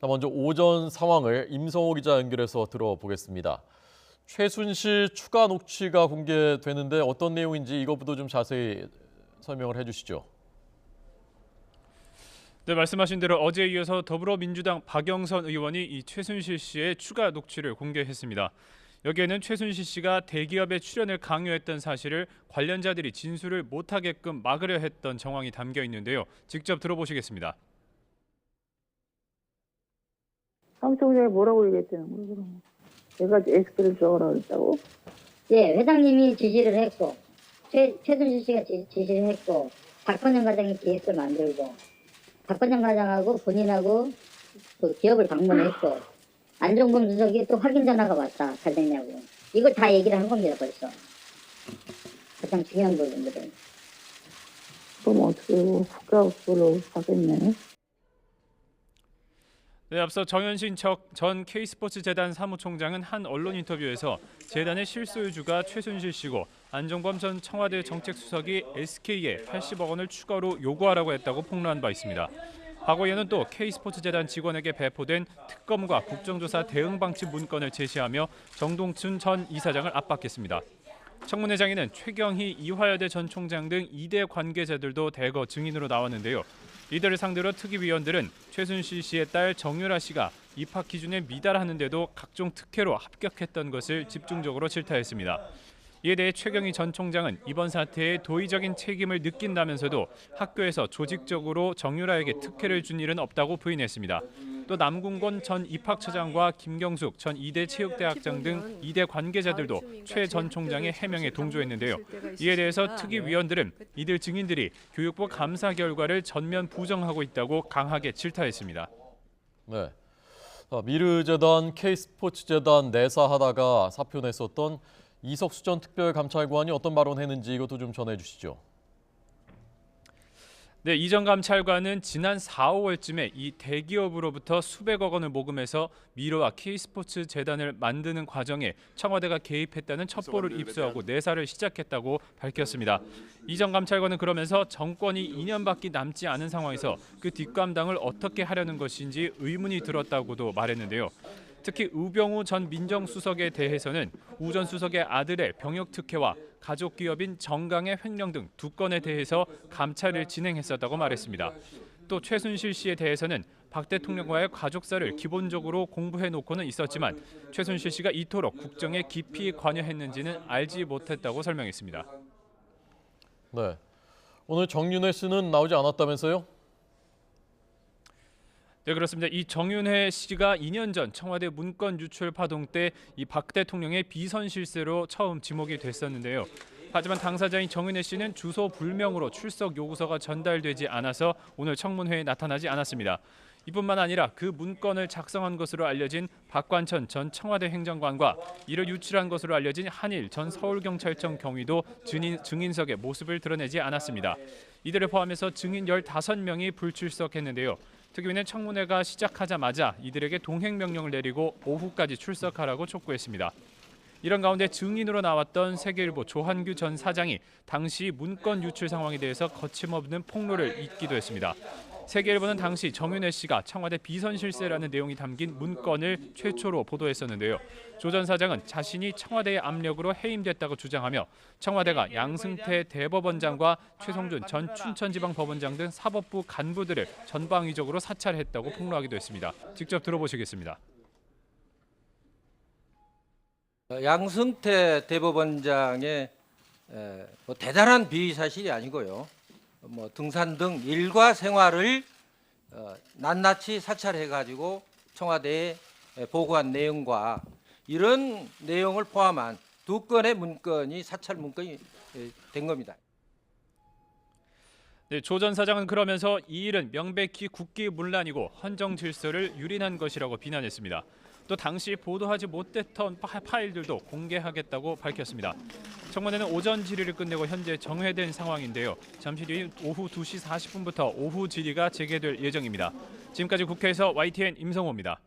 먼저 오전 상황을 임성호 기자 연결해서 들어보겠습니다. 최순실 추가 녹취가 공개되는데 어떤 내용인지 이것부터 좀 자세히 설명을 해주시죠. 네, 말씀하신 대로 어제에 이어서 더불어민주당 박영선 의원이 이 최순실 씨의 추가 녹취를 공개했습니다. 여기에는 최순실 씨가 대기업의 출연을 강요했던 사실을 관련자들이 진술을 못하게끔 막으려 했던 정황이 담겨 있는데요. 직접 들어보시겠습니다. 사무총장이 뭐라고 얘기했다는 거예요, 그럼? 내가 에스크를 줘라 그랬다고? 예, 회장님이 지시를 했고, 최순실 씨가 지시를 했고, 박건영 과장이 계획을 만들고, 박건영 과장하고 본인하고 그 기업을 방문했고, 안종범 주석이 또 확인 전화가 왔다, 잘 됐냐고. 이걸 다 얘기를 한 겁니다, 벌써. 가장 중요한 부분들은. 그럼 어떻게 국가학교로 가겠네? 네, 앞서 정현신 전 K스포츠재단 사무총장은 한 언론 인터뷰에서 재단의 실소유주가 최순실 씨고 안종범 전 청와대 정책수석이 SK에 80억 원을 추가로 요구하라고 했다고 폭로한 바 있습니다. 과거에는 또 K스포츠재단 직원에게 배포된 특검과 국정조사 대응방침 문건을 제시하며 정동춘 전 이사장을 압박했습니다. 청문회장에는 최경희, 이화여대 전 총장 등 2대 관계자들도 대거 증인으로 나왔는데요. 이들을 상대로 특위위원들은 최순실 씨의 딸 정유라 씨가 입학 기준에 미달하는데도 각종 특혜로 합격했던 것을 집중적으로 질타했습니다. 이에 대해 최경희 전 총장은 이번 사태에 도의적인 책임을 느낀다면서도 학교에서 조직적으로 정유라에게 특혜를 준 일은 없다고 부인했습니다. 또 남궁건 전 입학처장과 김경숙 전 2대 체육대학장 등 2대 관계자들도 최 전 총장의 해명에 동조했는데요. 이에 대해서 특위위원들은 이들 증인들이 교육부 감사 결과를 전면 부정하고 있다고 강하게 질타했습니다. 네, 미르재단, K스포츠재단 내사하다가 사표 냈었던 이석수 전 특별감찰관이 어떤 발언했는지 이것도 좀 전해주시죠. 네, 이 전 감찰관은 지난 4, 5월쯤에 이 대기업으로부터 수백억 원을 모금해서 미르와 K스포츠 재단을 만드는 과정에 청와대가 개입했다는 첩보를 입수하고 내사를 시작했다고 밝혔습니다. 이 전 감찰관은 그러면서 정권이 2년밖에 남지 않은 상황에서 그 뒷감당을 어떻게 하려는 것인지 의문이 들었다고도 말했는데요. 특히 우병우 전 민정수석에 대해서는 우 전 수석의 아들의 병역 특혜와 가족 기업인 정강의 횡령 등 2건에 대해서 감찰을 진행했었다고 말했습니다. 또 최순실 씨에 대해서는 박 대통령과의 가족사를 기본적으로 공부해 놓고는 있었지만 최순실 씨가 이토록 국정에 깊이 관여했는지는 알지 못했다고 설명했습니다. 네, 오늘 정윤회 씨는 나오지 않았다면서요? 네, 그렇습니다. 이 정윤회 씨가 2년 전 청와대 문건 유출 파동 때 이 박 대통령의 비선 실세로 처음 지목이 됐었는데요. 하지만 당사자인 정윤회 씨는 주소 불명으로 출석 요구서가 전달되지 않아서 오늘 청문회에 나타나지 않았습니다. 이뿐만 아니라 그 문건을 작성한 것으로 알려진 박관천 전 청와대 행정관과 이를 유출한 것으로 알려진 한일 전 서울경찰청 경위도 증인석에 모습을 드러내지 않았습니다. 이들을 포함해서 증인 15명이 불출석했는데요. 특위는 청문회가 시작하자마자 이들에게 동행 명령을 내리고 오후까지 출석하라고 촉구했습니다. 이런 가운데 증인으로 나왔던 세계일보 조한규 전 사장이 당시 문건 유출 상황에 대해서 거침없는 폭로를 잇기도 했습니다. 세계일보는 당시 정윤회 씨가 청와대 비선 실세라는 내용이 담긴 문건을 최초로 보도했었는데요. 조 전 사장은 자신이 청와대의 압력으로 해임됐다고 주장하며 청와대가 양승태 대법원장과 최성준 전 춘천지방법원장 등 사법부 간부들을 전방위적으로 사찰했다고 폭로하기도 했습니다. 직접 들어보시겠습니다. 양승태 대법원장의 대단한 비위 사실이 아니고요. 등산 등 일과 생활을 낱낱이 사찰해가지고 청와대에 보고한 내용과 이런 내용을 포함한 2건의 문건이 사찰 문건이 된 겁니다. 네, 조 전 사장은 그러면서 이 일은 명백히 국기문란이고 헌정 질서를 유린한 것이라고 비난했습니다. 또 당시 보도하지 못했던 파일들도 공개하겠다고 밝혔습니다. 청문회는 오전 질의를 끝내고 현재 정회된 상황인데요. 잠시 뒤 오후 2시 40분부터 오후 질의가 재개될 예정입니다. 지금까지 국회에서 YTN 임성호입니다.